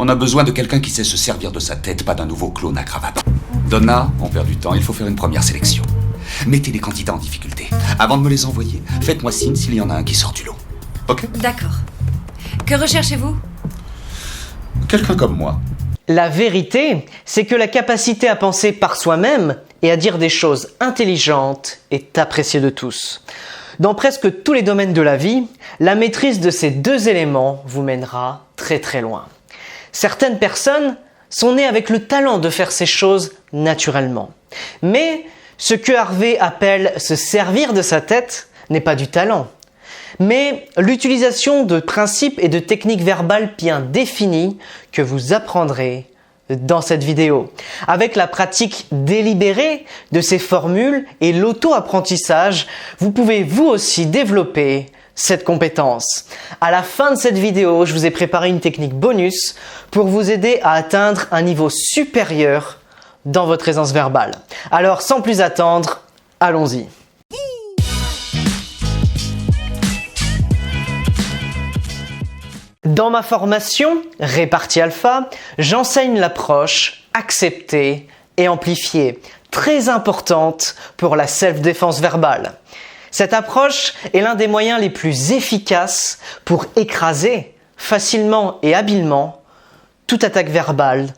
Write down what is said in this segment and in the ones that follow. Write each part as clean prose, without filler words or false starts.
On a besoin de quelqu'un qui sait se servir de sa tête, pas d'un nouveau clone à cravate. Donna, on perd du temps, il faut faire une première sélection. Mettez les candidats en difficulté. Avant de me les envoyer, faites-moi signe s'il y en a un qui sort du lot. Ok? D'accord. Que recherchez-vous? Quelqu'un comme moi. La vérité, c'est que la capacité à penser par soi-même et à dire des choses intelligentes est appréciée de tous. Dans presque tous les domaines de la vie, la maîtrise de ces deux éléments vous mènera très très loin. Certaines personnes sont nées avec le talent de faire ces choses naturellement. Mais ce que Harvey appelle se servir de sa tête n'est pas du talent, mais l'utilisation de principes et de techniques verbales bien définies que vous apprendrez dans cette vidéo. Avec la pratique délibérée de ces formules et l'auto-apprentissage, vous pouvez vous aussi développer cette compétence. À la fin de cette vidéo, je vous ai préparé une technique bonus pour vous aider à atteindre un niveau supérieur dans votre aisance verbale. Alors sans plus attendre, allons-y. Dans ma formation Répartie Alpha, j'enseigne l'approche accepter et amplifier, très importante pour la self-défense verbale. Cette approche est l'un des moyens les plus efficaces pour écraser facilement et habilement toute attaque verbale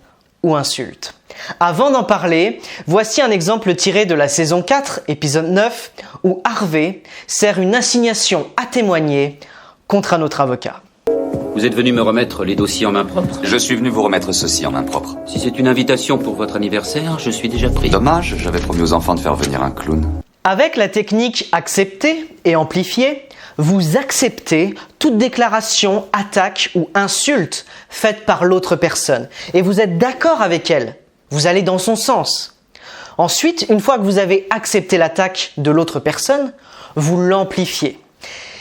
ou insulte. Avant d'en parler, voici un exemple tiré de la saison 4, épisode 9, où Harvey sert une assignation à témoigner contre un autre avocat. Vous êtes venu me remettre les dossiers en main propre? Je suis venu vous remettre ceci en main propre. Si c'est une invitation pour votre anniversaire, je suis déjà pris. Dommage, j'avais promis aux enfants de faire venir un clown. Avec la technique accepter et amplifier, vous acceptez toute déclaration, attaque ou insulte faite par l'autre personne et vous êtes d'accord avec elle. Vous allez dans son sens. Ensuite, une fois que vous avez accepté l'attaque de l'autre personne, vous l'amplifiez.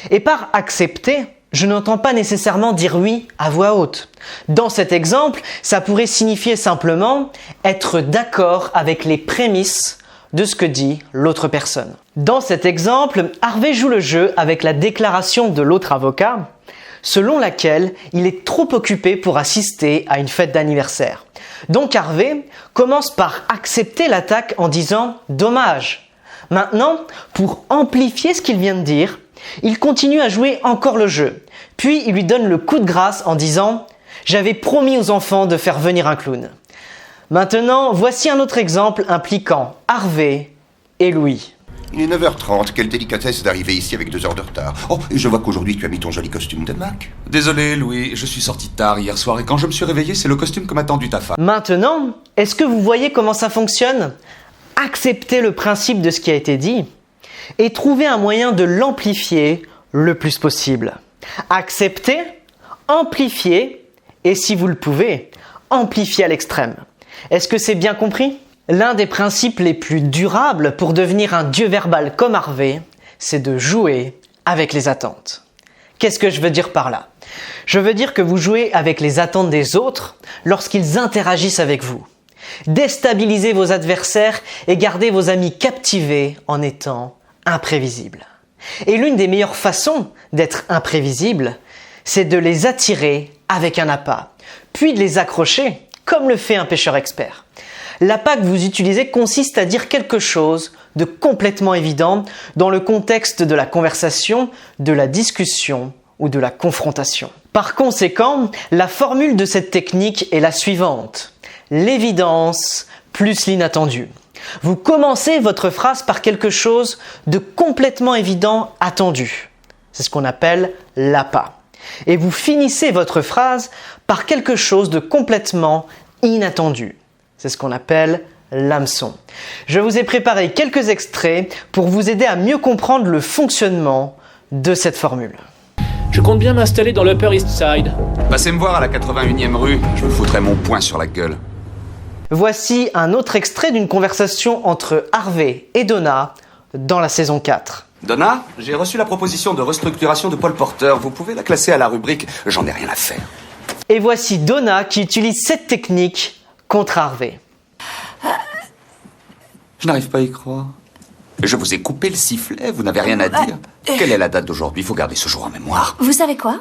Et par accepter, je n'entends pas nécessairement dire oui à voix haute. Dans cet exemple, ça pourrait signifier simplement être d'accord avec les prémices de ce que dit l'autre personne. Dans cet exemple, Harvey joue le jeu avec la déclaration de l'autre avocat, selon laquelle il est trop occupé pour assister à une fête d'anniversaire. Donc Harvey commence par accepter l'attaque en disant « dommage ». Maintenant, pour amplifier ce qu'il vient de dire, il continue à jouer encore le jeu. Puis il lui donne le coup de grâce en disant « j'avais promis aux enfants de faire venir un clown ». Maintenant, voici un autre exemple impliquant Harvey et Louis. Il est 9h30, quelle délicatesse d'arriver ici avec 2 heures de retard. Oh, et je vois qu'aujourd'hui tu as mis ton joli costume de Mac. Désolé, Louis, je suis sorti tard hier soir et quand je me suis réveillé, c'est le costume que m'a tendu ta femme. Maintenant, est-ce que vous voyez comment ça fonctionne? Accepter le principe de ce qui a été dit et trouver un moyen de l'amplifier le plus possible. Accepter, amplifier et si vous le pouvez, amplifier à l'extrême. Est-ce que c'est bien compris? L'un des principes les plus durables pour devenir un dieu verbal comme Harvey, c'est de jouer avec les attentes. Qu'est-ce que je veux dire par là? Je veux dire que vous jouez avec les attentes des autres lorsqu'ils interagissent avec vous. Déstabilisez vos adversaires et gardez vos amis captivés en étant imprévisibles. Et l'une des meilleures façons d'être imprévisible, c'est de les attirer avec un appât, puis de les accrocher comme le fait un pêcheur expert. L'appât que vous utilisez consiste à dire quelque chose de complètement évident dans le contexte de la conversation, de la discussion ou de la confrontation. Par conséquent, la formule de cette technique est la suivante. L'évidence plus l'inattendu. Vous commencez votre phrase par quelque chose de complètement évident attendu. C'est ce qu'on appelle l'appât. Et vous finissez votre phrase par quelque chose de complètement inattendu. C'est ce qu'on appelle l'hameçon. Je vous ai préparé quelques extraits pour vous aider à mieux comprendre le fonctionnement de cette formule. Je compte bien m'installer dans l'Upper East Side. Passez me voir à la 81e rue, je me foutrai mon poing sur la gueule. Voici un autre extrait d'une conversation entre Harvey et Donna dans la saison 4. Donna, j'ai reçu la proposition de restructuration de Paul Porter. Vous pouvez la classer à la rubrique « J'en ai rien à faire ». Et voici Donna qui utilise cette technique contre Harvey. Je n'arrive pas à y croire. Je vous ai coupé le sifflet, vous n'avez rien à dire. Quelle est la date d'aujourd'hui? Il faut garder ce jour en mémoire. Vous savez quoi?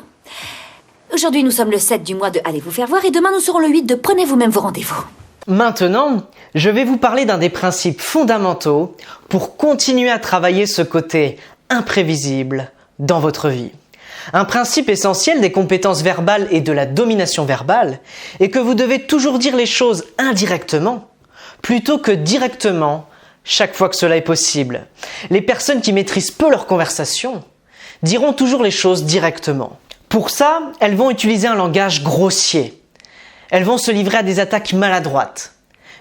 Aujourd'hui, nous sommes le 7 du mois de Allez vous faire voir et demain, nous serons le 8 de Prenez vous-même vos rendez-vous. Maintenant, je vais vous parler d'un des principes fondamentaux pour continuer à travailler ce côté imprévisible dans votre vie. Un principe essentiel des compétences verbales et de la domination verbale est que vous devez toujours dire les choses indirectement plutôt que directement chaque fois que cela est possible. Les personnes qui maîtrisent peu leur conversation diront toujours les choses directement. Pour ça, elles vont utiliser un langage grossier. Elles vont se livrer à des attaques maladroites.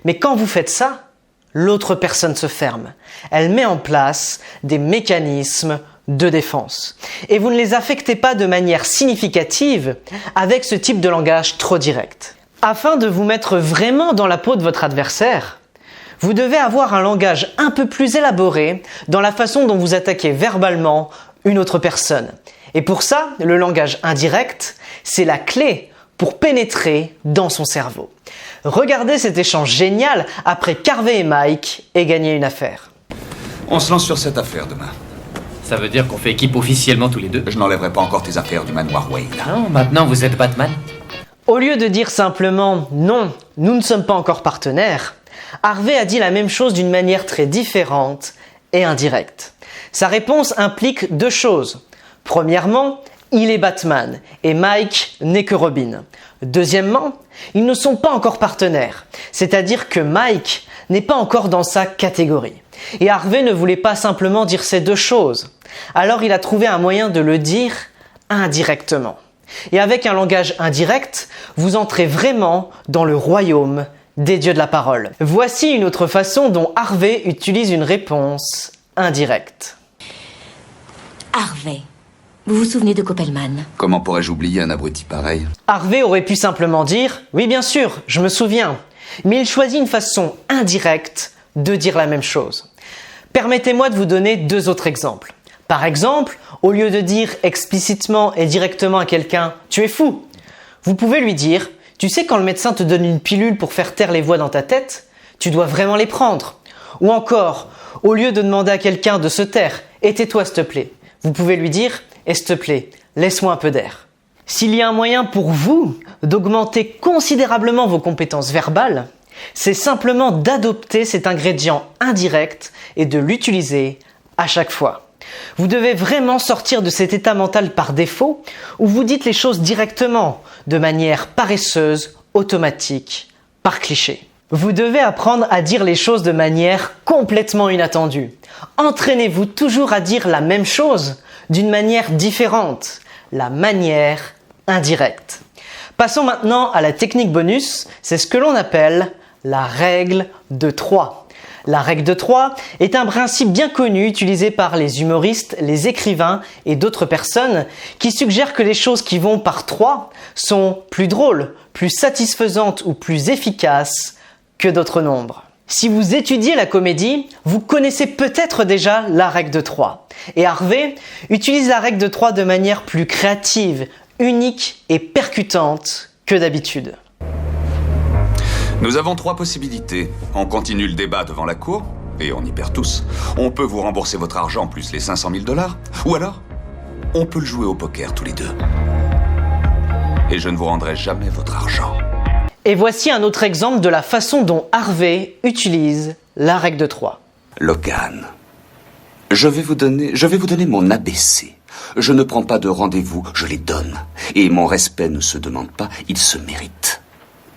Mais quand vous faites ça, l'autre personne se ferme. Elle met en place des mécanismes de défense. Et vous ne les affectez pas de manière significative avec ce type de langage trop direct. Afin de vous mettre vraiment dans la peau de votre adversaire, vous devez avoir un langage un peu plus élaboré dans la façon dont vous attaquez verbalement une autre personne. Et pour ça, le langage indirect, c'est la clé pour pénétrer dans son cerveau. Regardez cet échange génial après qu'Harvey et Mike aient gagné une affaire. On se lance sur cette affaire demain. Ça veut dire qu'on fait équipe officiellement tous les deux? Je n'enlèverai pas encore tes affaires du manoir Wayne. Non, maintenant vous êtes Batman? Au lieu de dire simplement « Non, nous ne sommes pas encore partenaires », Harvey a dit la même chose d'une manière très différente et indirecte. Sa réponse implique deux choses. Premièrement, il est Batman et Mike n'est que Robin. Deuxièmement, ils ne sont pas encore partenaires, c'est-à-dire que Mike n'est pas encore dans sa catégorie. Et Harvey ne voulait pas simplement dire ces deux choses. Alors il a trouvé un moyen de le dire indirectement. Et avec un langage indirect, vous entrez vraiment dans le royaume des dieux de la parole. Voici une autre façon dont Harvey utilise une réponse indirecte. Harvey, vous vous souvenez de Koppelman? Comment pourrais-je oublier un abruti pareil? Harvey aurait pu simplement dire « Oui, bien sûr, je me souviens ». Mais il choisit une façon indirecte de dire la même chose. Permettez-moi de vous donner deux autres exemples. Par exemple, au lieu de dire explicitement et directement à quelqu'un « Tu es fou », vous pouvez lui dire « Tu sais quand le médecin te donne une pilule pour faire taire les voix dans ta tête, tu dois vraiment les prendre ». Ou encore, au lieu de demander à quelqu'un de se taire « Et tais-toi s'il te plaît », vous pouvez lui dire « Et s'il te plaît, laisse-moi un peu d'air ». S'il y a un moyen pour vous d'augmenter considérablement vos compétences verbales, c'est simplement d'adopter cet ingrédient indirect et de l'utiliser à chaque fois. Vous devez vraiment sortir de cet état mental par défaut où vous dites les choses directement, de manière paresseuse, automatique, par cliché. Vous devez apprendre à dire les choses de manière complètement inattendue. Entraînez-vous toujours à dire la même chose d'une manière différente, la manière indirecte. Passons maintenant à la technique bonus, c'est ce que l'on appelle la règle de 3. La règle de 3 est un principe bien connu utilisé par les humoristes, les écrivains et d'autres personnes qui suggèrent que les choses qui vont par 3 sont plus drôles, plus satisfaisantes ou plus efficaces que d'autres nombres. Si vous étudiez la comédie, vous connaissez peut-être déjà la règle de 3. Et Harvey utilise la règle de 3 de manière plus créative, unique et percutante que d'habitude. Nous avons 3 possibilités. On continue le débat devant la cour, et on y perd tous. On peut vous rembourser votre argent plus les 500 000 $. Ou alors, on peut le jouer au poker tous les deux. Et je ne vous rendrai jamais votre argent. Et voici un autre exemple de la façon dont Harvey utilise la règle de 3. Logan, je vais vous donner mon ABC. Je ne prends pas de rendez-vous, je les donne. Et mon respect ne se demande pas, il se mérite.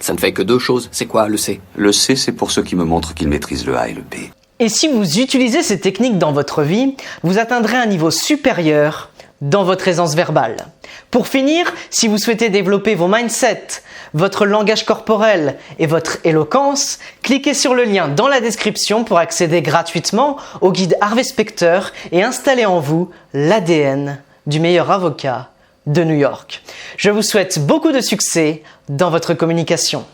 Ça ne fait que deux choses. C'est quoi le C? Le C, c'est pour ceux qui me montrent qu'ils maîtrisent le A et le B. Et si vous utilisez ces techniques dans votre vie, vous atteindrez un niveau supérieur dans votre aisance verbale. Pour finir, si vous souhaitez développer vos mindsets, votre langage corporel et votre éloquence, cliquez sur le lien dans la description pour accéder gratuitement au guide Harvey Specter et installer en vous l'ADN du meilleur avocat de New York. Je vous souhaite beaucoup de succès dans votre communication.